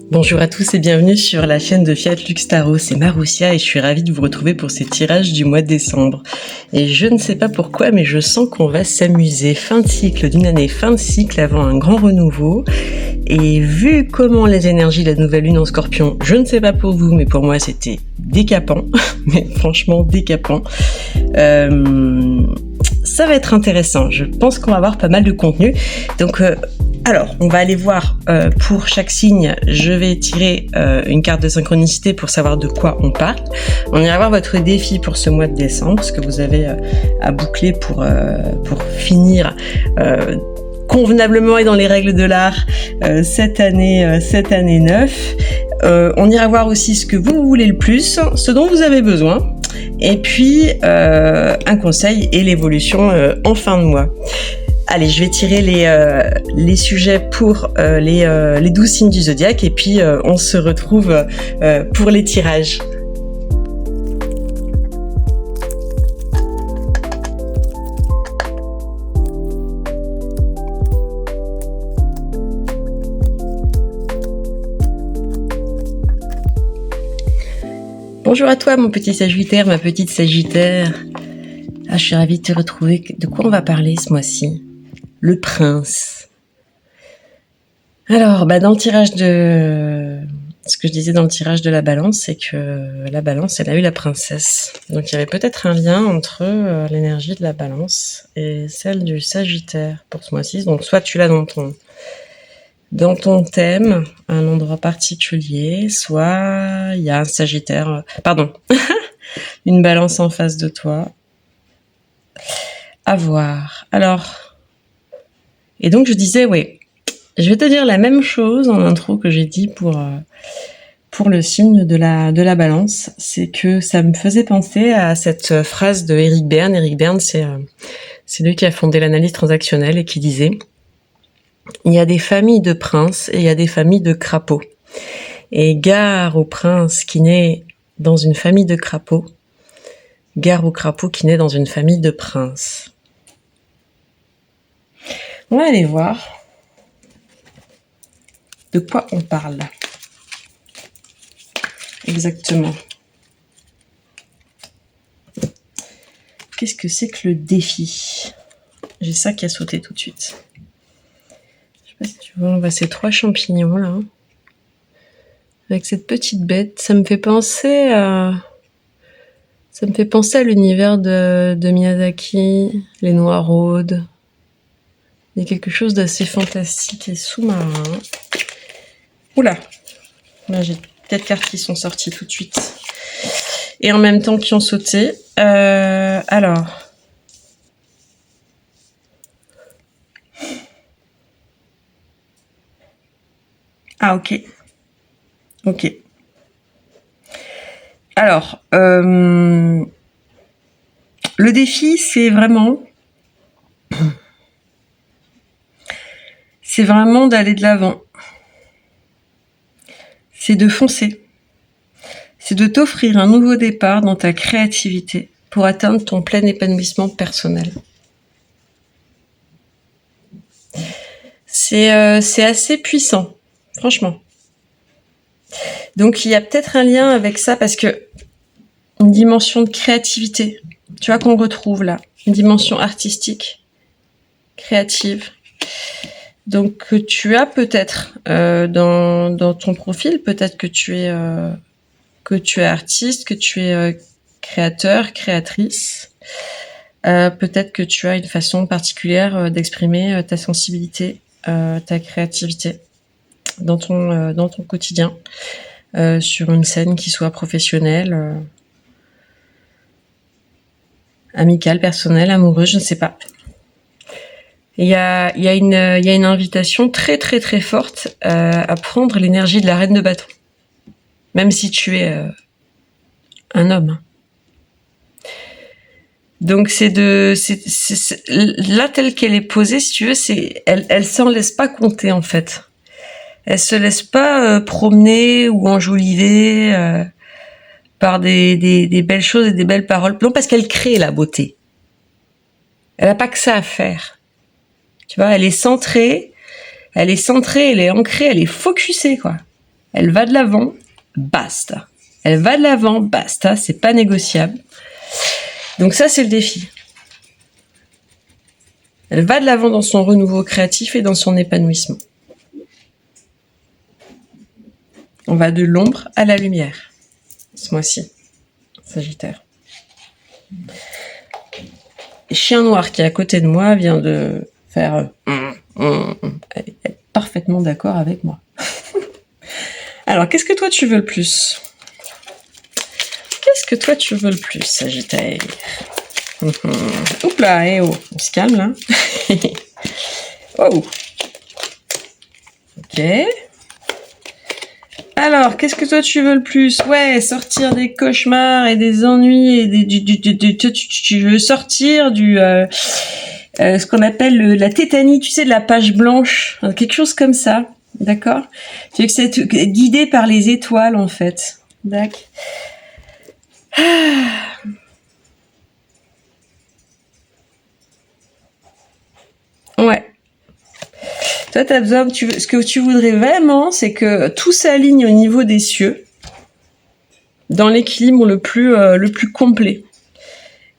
Bonjour à tous et bienvenue sur la chaîne de Fiat Lux Tarot, c'est Maroussia et je suis ravie de vous retrouver pour ces tirages du mois de décembre. Et je ne sais pas pourquoi, mais je sens qu'on va s'amuser. Fin de cycle d'une année, fin de cycle avant un grand renouveau. Et vu comment les énergies de la nouvelle lune en Scorpion, je ne sais pas pour vous, mais pour moi c'était décapant, mais franchement décapant. Ça va être intéressant, je pense qu'on va avoir pas mal de contenu. Donc alors, on va aller voir pour chaque signe, je vais tirer une carte de synchronicité pour savoir de quoi on parle. On ira voir votre défi pour ce mois de décembre, ce que vous avez à boucler pour finir convenablement et dans les règles de l'art cette année 9. On ira voir aussi ce que vous voulez le plus, ce dont vous avez besoin. Et puis un conseil et l'évolution en fin de mois. Allez, je vais tirer les sujets pour les 12 signes du zodiaque et puis on se retrouve pour les tirages. Bonjour à toi mon petit Sagittaire, ma petite Sagittaire. Ah, je suis ravie de te retrouver. De quoi on va parler ce mois-ci ? Le prince. Alors, dans le tirage de... Ce que je disais dans le tirage de la balance, c'est que la balance, elle a eu la princesse. Donc il y avait peut-être un lien entre l'énergie de la balance et celle du Sagittaire pour ce mois-ci. Donc soit tu l'as dans ton thème, un endroit particulier, soit il y a un Sagittaire... une balance en face de toi. À voir. Alors... Et donc je disais, oui, je vais te dire la même chose en intro que j'ai dit pour le signe de la balance, c'est que ça me faisait penser à cette phrase de Eric Berne. Eric Berne, c'est lui qui a fondé l'analyse transactionnelle et qui disait « Il y a des familles de princes et il y a des familles de crapauds. Et gare au prince qui naît dans une famille de crapauds, gare au crapaud qui naît dans une famille de princes. » On va aller voir de quoi on parle exactement. Qu'est-ce que c'est que le défi ? J'ai ça qui a sauté tout de suite. Je sais pas si tu vois, on voit ces 3 champignons là. Avec cette petite bête, ça me fait penser à l'univers de Miyazaki, les Noiraudes. Il y a quelque chose d'assez fantastique et sous-marin. Oula, là j'ai 4 cartes qui sont sorties tout de suite. Et en même temps qui ont sauté. Alors. Ah ok. Ok. Alors, le défi c'est vraiment d'aller de l'avant. C'est de foncer. C'est de t'offrir un nouveau départ dans ta créativité pour atteindre ton plein épanouissement personnel. C'est assez puissant, franchement. Donc il y a peut-être un lien avec ça parce que une dimension de créativité, tu vois qu'on retrouve là, une dimension artistique, créative. Donc tu as peut-être dans ton profil, peut-être que tu es artiste, que tu es créateur, créatrice. Peut-être que tu as une façon particulière d'exprimer ta sensibilité, ta créativité dans ton quotidien, sur une scène qui soit professionnelle, amicale, personnelle, amoureuse, je ne sais pas. Il y a une invitation très très très forte à prendre l'énergie de la reine de bâton, même si tu es un homme. Donc là telle qu'elle est posée, si tu veux, elle s'en laisse pas compter en fait. Elle se laisse pas promener ou enjoliver par des belles choses et des belles paroles. Non, parce qu'elle crée la beauté. Elle a pas que ça à faire. Tu vois, elle est centrée, elle est ancrée, elle est focusée, quoi. Elle va de l'avant, basta. Elle va de l'avant, basta, c'est pas négociable. Donc ça, c'est le défi. Elle va de l'avant dans son renouveau créatif et dans son épanouissement. On va de l'ombre à la lumière, ce mois-ci, Sagittaire. Le chien noir qui est à côté de moi vient de faire... Elle est parfaitement d'accord avec moi. Alors, qu'est-ce que toi tu veux le plus? Qu'est-ce que toi tu veux le plus, Sagittaire? Oups là, eh oh, on se calme là. Oh. Ok. Alors, qu'est-ce que toi tu veux le plus? Ouais, sortir des cauchemars et des ennuis et tu veux sortir du ce qu'on appelle la tétanie, tu sais, de la page blanche, quelque chose comme ça, d'accord? Tu veux que c'est guidé par les étoiles en fait, d'accord? Ouais. Toi, t'as besoin, ce que tu voudrais vraiment, c'est que tout s'aligne au niveau des cieux, dans l'équilibre le plus complet.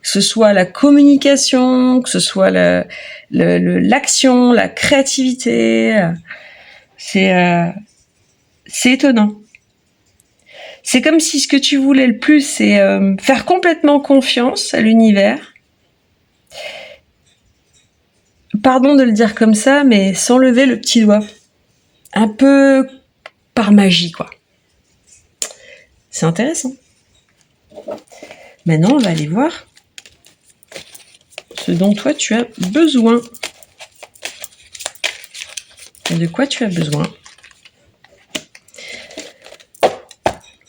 Que ce soit la communication, que ce soit l'action, la créativité. C'est étonnant. C'est comme si ce que tu voulais le plus, c'est faire complètement confiance à l'univers. Pardon de le dire comme ça, mais sans lever le petit doigt. Un peu par magie, quoi. C'est intéressant. Maintenant, on va aller voir ce dont toi tu as besoin. Et de quoi tu as besoin?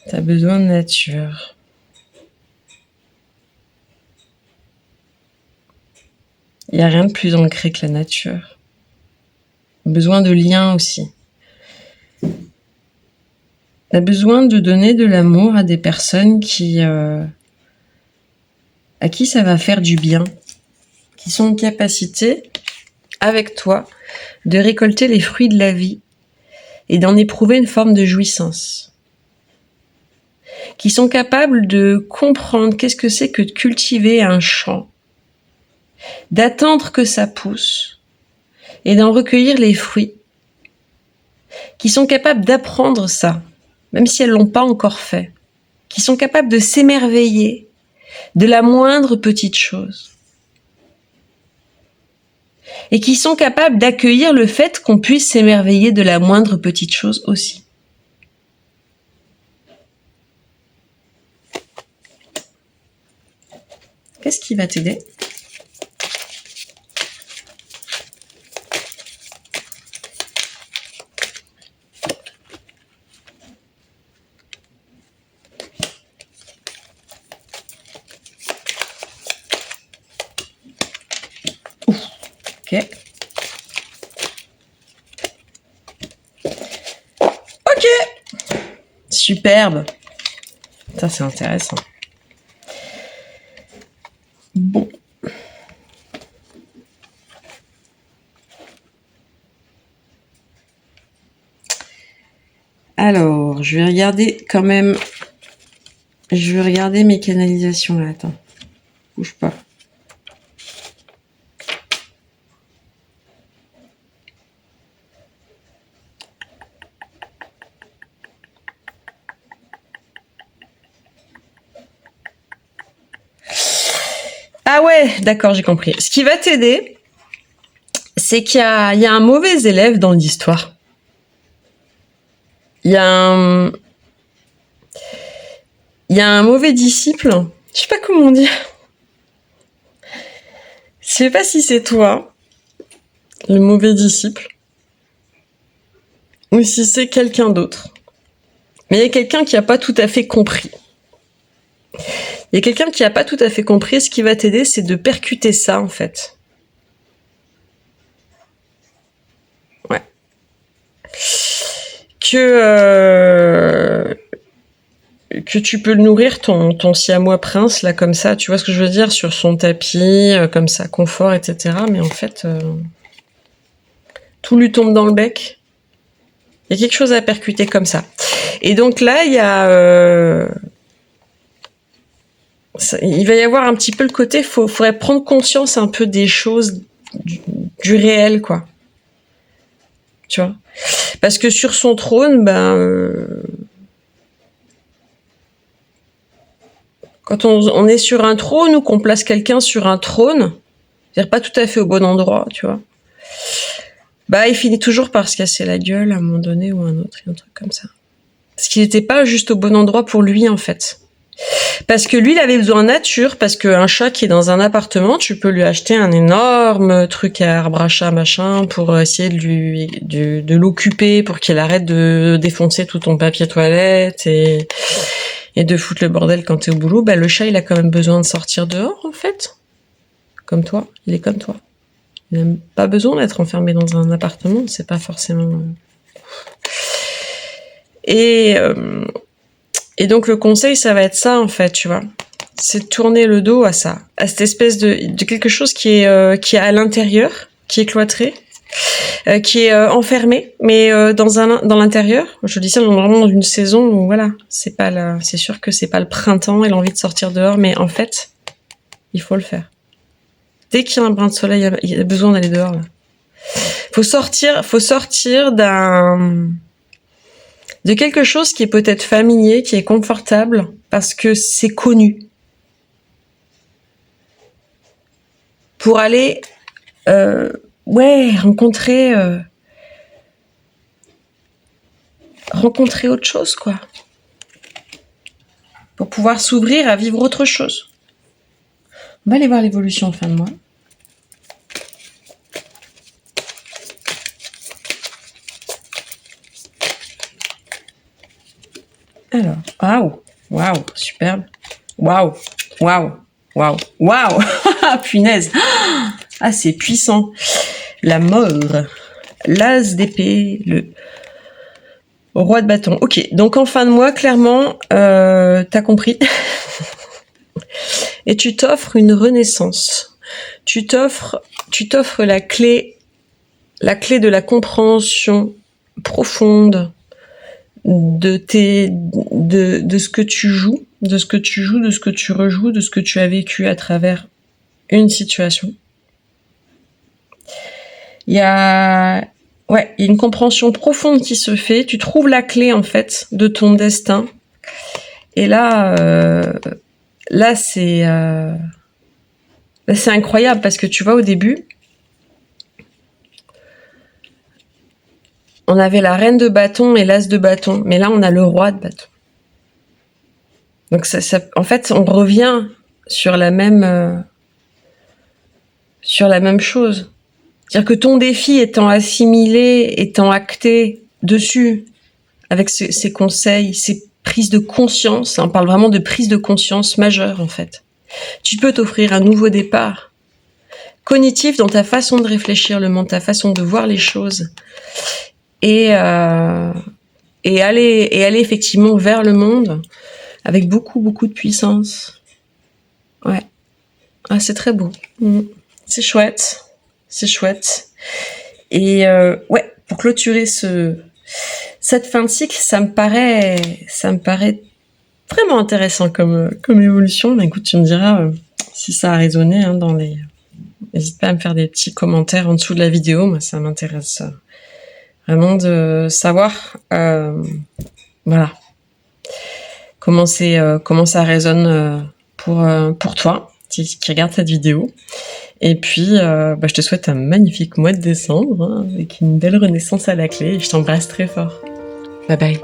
Tu as besoin de nature. Il n'y a rien de plus ancré que la nature. Besoin de lien aussi. Tu as besoin de donner de l'amour à des personnes à qui ça va faire du bien, qui sont en capacité, avec toi, de récolter les fruits de la vie et d'en éprouver une forme de jouissance. Qui sont capables de comprendre qu'est-ce que c'est que de cultiver un champ, d'attendre que ça pousse et d'en recueillir les fruits, qui sont capables d'apprendre ça, même si elles l'ont pas encore fait, qui sont capables de s'émerveiller de la moindre petite chose et qui sont capables d'accueillir le fait qu'on puisse s'émerveiller de la moindre petite chose aussi. Qu'est-ce qui va t'aider ? Ok. Ok. Superbe. Ça, c'est intéressant. Bon. Alors, je vais regarder quand même. Je vais regarder mes canalisations là. Attends. Bouge pas. Ah ouais, d'accord, j'ai compris. Ce qui va t'aider, c'est qu'il y a un mauvais élève dans l'histoire. Il y a un mauvais disciple. Je sais pas comment dire. Je sais pas si c'est toi, le mauvais disciple, ou si c'est quelqu'un d'autre. Mais il y a quelqu'un qui n'a pas tout à fait compris. Il y a quelqu'un qui n'a pas tout à fait compris. Ce qui va t'aider, c'est de percuter ça, en fait. Ouais. Que tu peux nourrir ton siamois prince, là, comme ça, tu vois ce que je veux dire, sur son tapis, comme ça, confort, etc. Mais en fait, tout lui tombe dans le bec. Il y a quelque chose à percuter comme ça. Et donc là, il va y avoir un petit peu le côté, faudrait prendre conscience un peu des choses du réel, quoi. Tu vois? Parce que sur son trône, quand on est sur un trône ou qu'on place quelqu'un sur un trône, c'est-à-dire pas tout à fait au bon endroit, tu vois, il finit toujours par se casser la gueule à un moment donné ou à un autre, un truc comme ça. Parce qu'il n'était pas juste au bon endroit pour lui, en fait. Parce que lui, il avait besoin de nature, parce qu'un chat qui est dans un appartement, tu peux lui acheter un énorme truc à arbre à chat, machin, pour essayer de l'occuper, pour qu'il arrête de défoncer tout ton papier toilette et de foutre le bordel quand t'es au boulot. Le chat, il a quand même besoin de sortir dehors, en fait. Comme toi, il est comme toi. Il n'a pas besoin d'être enfermé dans un appartement, c'est pas forcément... Et donc le conseil, ça va être ça, en fait, tu vois. C'est de tourner le dos à ça, à cette espèce de quelque chose qui est à l'intérieur, qui est cloîtré, qui est enfermé, mais dans l'intérieur. Je dis ça vraiment dans une saison où voilà, c'est sûr que c'est pas le printemps et l'envie de sortir dehors, mais en fait, il faut le faire. Dès qu'il y a un brin de soleil, il y a besoin d'aller dehors. Là. Faut sortir de quelque chose qui est peut-être familier, qui est confortable, parce que c'est connu. Pour aller, rencontrer autre chose, quoi. Pour pouvoir s'ouvrir à vivre autre chose. On va aller voir l'évolution en fin de mois. Alors, waouh, superbe. Waouh, punaise. Ah, c'est puissant. La mort, l'as d'épée, le roi de bâton. Ok, donc en fin de mois, clairement, t'as compris. Et tu t'offres une renaissance. Tu t'offres la clé de la compréhension profonde de ce que tu joues, de ce que tu rejoues, de ce que tu as vécu à travers une situation. Il y a une compréhension profonde qui se fait. Tu trouves la clé, en fait, de ton destin. Et là, c'est incroyable parce que tu vois, au début, on avait la reine de bâton et l'as de bâton, mais là, on a le roi de bâton. Donc, en fait, on revient sur la même chose. C'est-à-dire que ton défi étant assimilé, étant acté dessus, avec ces conseils, ces prises de conscience, on parle vraiment de prise de conscience majeure, en fait. Tu peux t'offrir un nouveau départ cognitif dans ta façon de réfléchir le monde, ta façon de voir les choses. Et aller effectivement vers le monde avec beaucoup, beaucoup de puissance. Ouais. Ah, c'est très beau. C'est chouette. Et pour clôturer cette fin de cycle, ça me paraît vraiment intéressant comme évolution. Mais écoute, tu me diras si ça a résonné dans les... N'hésite pas à me faire des petits commentaires en dessous de la vidéo. Moi, ça m'intéresse vraiment de savoir voilà comment ça résonne pour toi qui regarde cette vidéo. Et puis je te souhaite un magnifique mois de décembre avec une belle renaissance à la clé et je t'embrasse très fort. Bye bye.